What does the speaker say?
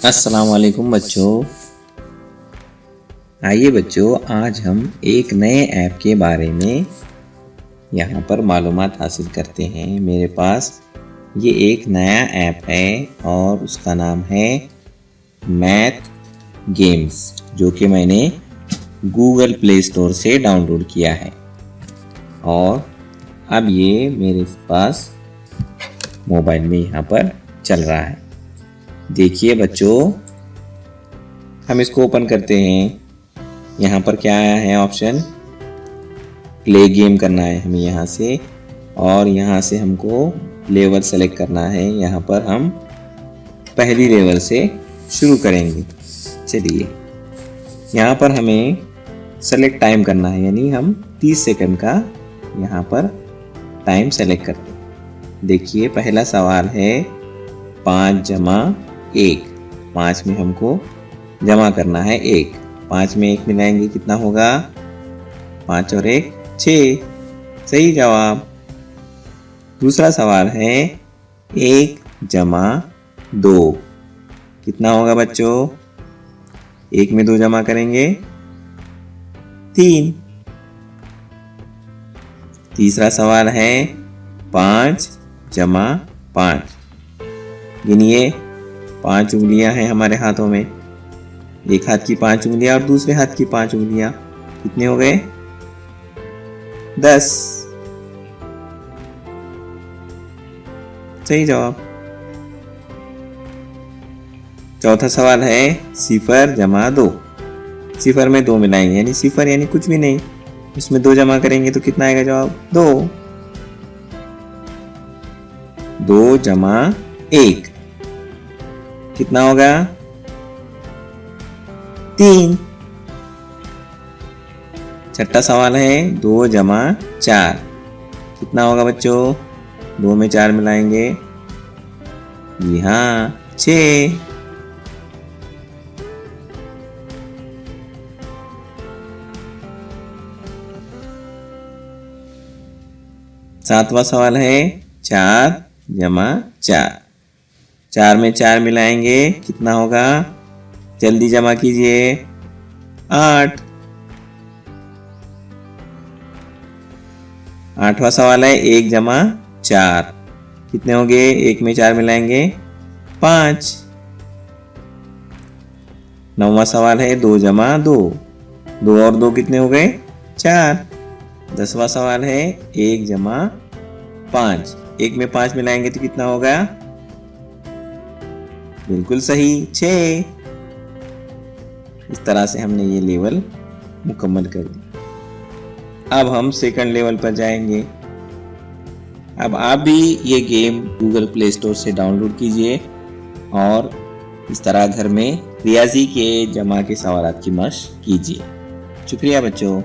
अस्सलाम वालेकुम बच्चों। आइए बच्चों, आज हम एक नए ऐप के बारे में यहाँ पर मालूमात हासिल करते हैं। मेरे पास ये एक नया ऐप है और उसका नाम है मैथ गेम्स, जो कि मैंने गूगल प्ले स्टोर से डाउनलोड किया है और अब ये मेरे पास मोबाइल में यहाँ पर चल रहा है। देखिए बच्चों, हम इसको ओपन करते हैं। यहाँ पर क्या आया है ऑप्शन, प्ले गेम करना है हमें यहाँ से, और यहाँ से हमको लेवल सेलेक्ट करना है। यहाँ पर हम पहली लेवल से शुरू करेंगे। चलिए, यहाँ पर हमें सेलेक्ट टाइम करना है, यानी हम 30 सेकंड का यहाँ पर टाइम सेलेक्ट करते हैं। देखिए, पहला सवाल है 5 जमा 1। 5 में हमको जमा करना है 1। 5 में 1 मिलाएंगे कितना होगा? 5 और 1 6। सही जवाब। दूसरा सवाल है 1 जमा 2। कितना होगा बच्चों? 1 में 2 जमा करेंगे 3। तीसरा सवाल है 5 जमा 5। गिनिए, 5 उंगलियां हैं हमारे हाथों में। एक हाथ की 5 उंगलियां और दूसरे हाथ की 5 उंगलियां, कितने हो गए? 10। सही जवाब। चौथा सवाल है 0 जमा 2। 0 में 2 मिलाएंगे, यानी 0 यानी कुछ भी नहीं, उसमें 2 जमा करेंगे तो कितना आएगा जवाब? 2। 2 जमा 1 कितना होगा? 3। छठा सवाल है 2 जमा 4। कितना होगा बच्चों? 2 में 4 मिलाएंगे, जी हाँ 6। सातवां सवाल है 4 जमा 4। 4 में 4 मिलाएंगे, कितना होगा? जल्दी जमा कीजिए, 8। आठवां सवाल है 1 जमा 4। कितने हो गए? 1 में 4 मिलाएंगे, 5। नौवां सवाल है 2 जमा 2। 2 और 2 कितने हो गए? 4। 10वां सवाल है 1 जमा 5। 1 में 5 मिलाएंगे तो कितना होगा? बिल्कुल सही, 6। इस तरह से हमने ये लेवल मुकम्मल कर दी। अब हम सेकंड लेवल पर जाएंगे। अब आप भी ये गेम गूगल प्ले स्टोर से डाउनलोड कीजिए और इस तरह घर में रियाजी के जमा के सवालात की मशक कीजिए। शुक्रिया बच्चों।